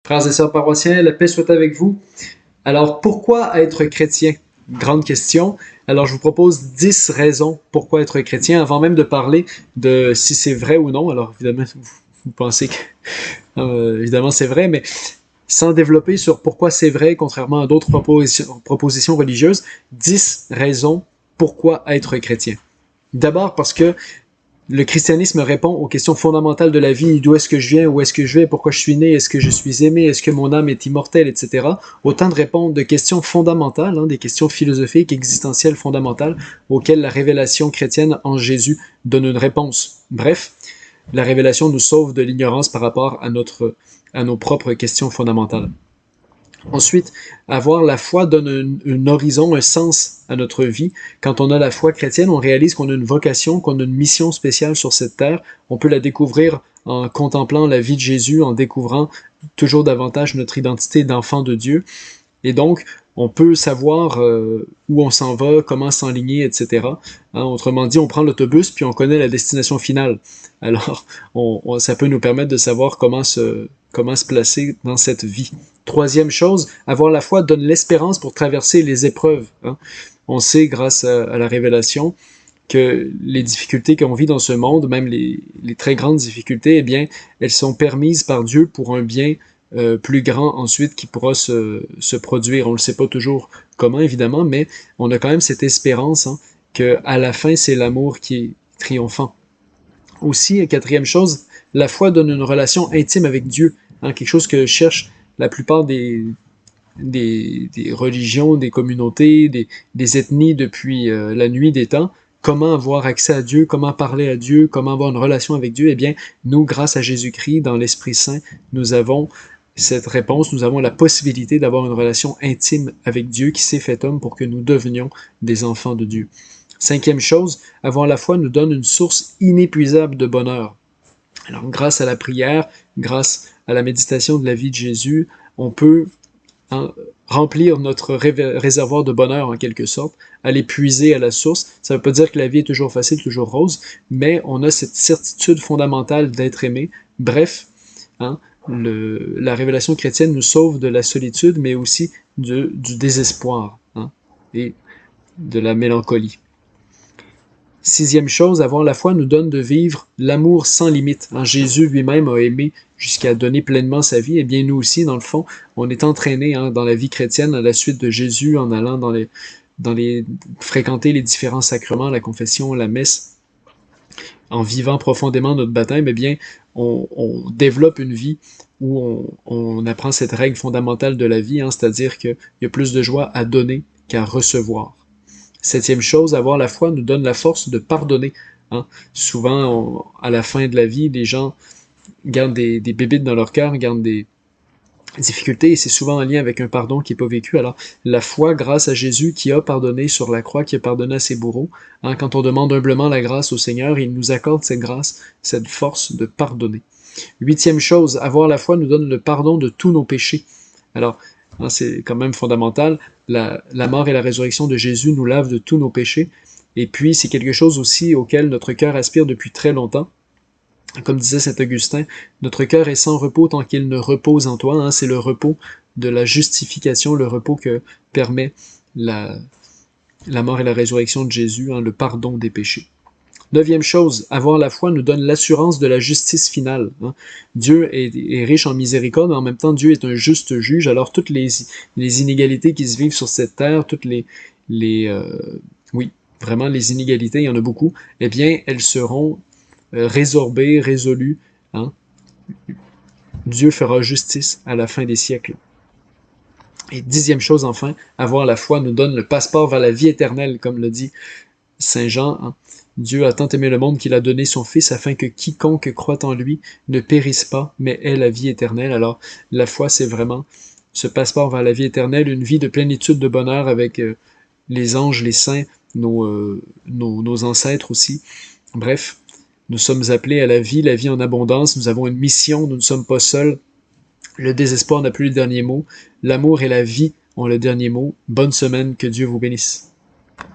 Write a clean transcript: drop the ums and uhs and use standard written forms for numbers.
Frères et sœurs paroissiens, la paix soit avec vous. Alors, pourquoi être chrétien? Grande question. Alors, je vous propose 10 raisons pourquoi être chrétien, avant même de parler de si c'est vrai ou non. Alors, évidemment, vous pensez que, évidemment, c'est vrai, mais sans développer sur pourquoi c'est vrai, contrairement à d'autres propositions religieuses, 10 raisons pourquoi être chrétien. D'abord parce que le christianisme répond aux questions fondamentales de la vie, d'où est-ce que je viens, où est-ce que je vais, pourquoi je suis né, est-ce que je suis aimé, est-ce que mon âme est immortelle, etc. Autant de répondre de questions fondamentales, des questions philosophiques, existentielles fondamentales, auxquelles la révélation chrétienne en Jésus donne une réponse. Bref, la révélation nous sauve de l'ignorance par rapport à nos propres questions fondamentales. Ensuite, avoir la foi donne un horizon, un sens à notre vie. Quand on a la foi chrétienne, on réalise qu'on a une vocation, qu'on a une mission spéciale sur cette terre. On peut la découvrir en contemplant la vie de Jésus, en découvrant toujours davantage notre identité d'enfant de Dieu. Et donc, on peut savoir où on s'en va, comment s'enligner, etc. Autrement dit, on prend l'autobus puis on connaît la destination finale. Alors, ça peut nous permettre de savoir comment se placer dans cette vie. Troisième chose, avoir la foi donne l'espérance pour traverser les épreuves. On sait, grâce à la révélation, que les difficultés qu'on vit dans ce monde, même les très grandes difficultés, eh bien, elles sont permises par Dieu pour un bien plus grand ensuite qui pourra se produire. On ne le sait pas toujours comment, évidemment, mais on a quand même cette espérance qu'à la fin, c'est l'amour qui est triomphant. Aussi, quatrième chose, la foi donne une relation intime avec Dieu, quelque chose que cherchent la plupart des religions, des communautés, des ethnies depuis la nuit des temps. Comment avoir accès à Dieu, comment parler à Dieu, comment avoir une relation avec Dieu? Eh bien, nous, grâce à Jésus-Christ, dans l'Esprit Saint, nous avons cette réponse, nous avons la possibilité d'avoir une relation intime avec Dieu qui s'est fait homme pour que nous devenions des enfants de Dieu. Cinquième chose, avoir la foi nous donne une source inépuisable de bonheur. Alors, grâce à la prière, grâce à la méditation de la vie de Jésus, on peut remplir notre réservoir de bonheur en quelque sorte, aller puiser à la source. Ça ne veut pas dire que la vie est toujours facile, toujours rose, mais on a cette certitude fondamentale d'être aimé. Bref, la révélation chrétienne nous sauve de la solitude, mais aussi du désespoir et de la mélancolie. Sixième chose, avoir la foi nous donne de vivre l'amour sans limite. Jésus lui-même a aimé jusqu'à donner pleinement sa vie. Et bien nous aussi, dans le fond, on est entraînés dans la vie chrétienne à la suite de Jésus en allant fréquenter les différents sacrements, la confession, la messe, en vivant profondément notre baptême. Eh bien, on développe une vie où on apprend cette règle fondamentale de la vie, c'est-à-dire qu'il y a plus de joie à donner qu'à recevoir. Septième chose, avoir la foi nous donne la force de pardonner. Souvent, à la fin de la vie, les gens gardent des bébites dans leur cœur, gardent des difficultés, et c'est souvent en lien avec un pardon qui n'est pas vécu. Alors, la foi, grâce à Jésus qui a pardonné sur la croix, qui a pardonné à ses bourreaux, quand on demande humblement la grâce au Seigneur, il nous accorde cette grâce, cette force de pardonner. Huitième chose, avoir la foi nous donne le pardon de tous nos péchés. Alors, c'est quand même fondamental. La mort et la résurrection de Jésus nous lavent de tous nos péchés. Et puis, c'est quelque chose aussi auquel notre cœur aspire depuis très longtemps. Comme disait saint Augustin, notre cœur est sans repos tant qu'il ne repose en toi. C'est le repos de la justification, le repos que permet la mort et la résurrection de Jésus, le pardon des péchés. Neuvième chose, avoir la foi nous donne l'assurance de la justice finale. Dieu est riche en miséricorde, mais en même temps, Dieu est un juste juge. Alors, toutes les inégalités qui se vivent sur cette terre, toutes vraiment les inégalités, il y en a beaucoup, eh bien, elles seront résorbées, résolues. Dieu fera justice à la fin des siècles. Et dixième chose, enfin, avoir la foi nous donne le passeport vers la vie éternelle, comme le dit Saint Jean. Dieu a tant aimé le monde qu'il a donné son Fils afin que quiconque croit en lui ne périsse pas, mais ait la vie éternelle. Alors, la foi, c'est vraiment ce passeport vers la vie éternelle, une vie de plénitude de bonheur avec les anges, les saints, nos ancêtres aussi. Bref, nous sommes appelés à la vie en abondance. Nous avons une mission, nous ne sommes pas seuls. Le désespoir n'a plus le dernier mot. L'amour et la vie ont le dernier mot. Bonne semaine, que Dieu vous bénisse.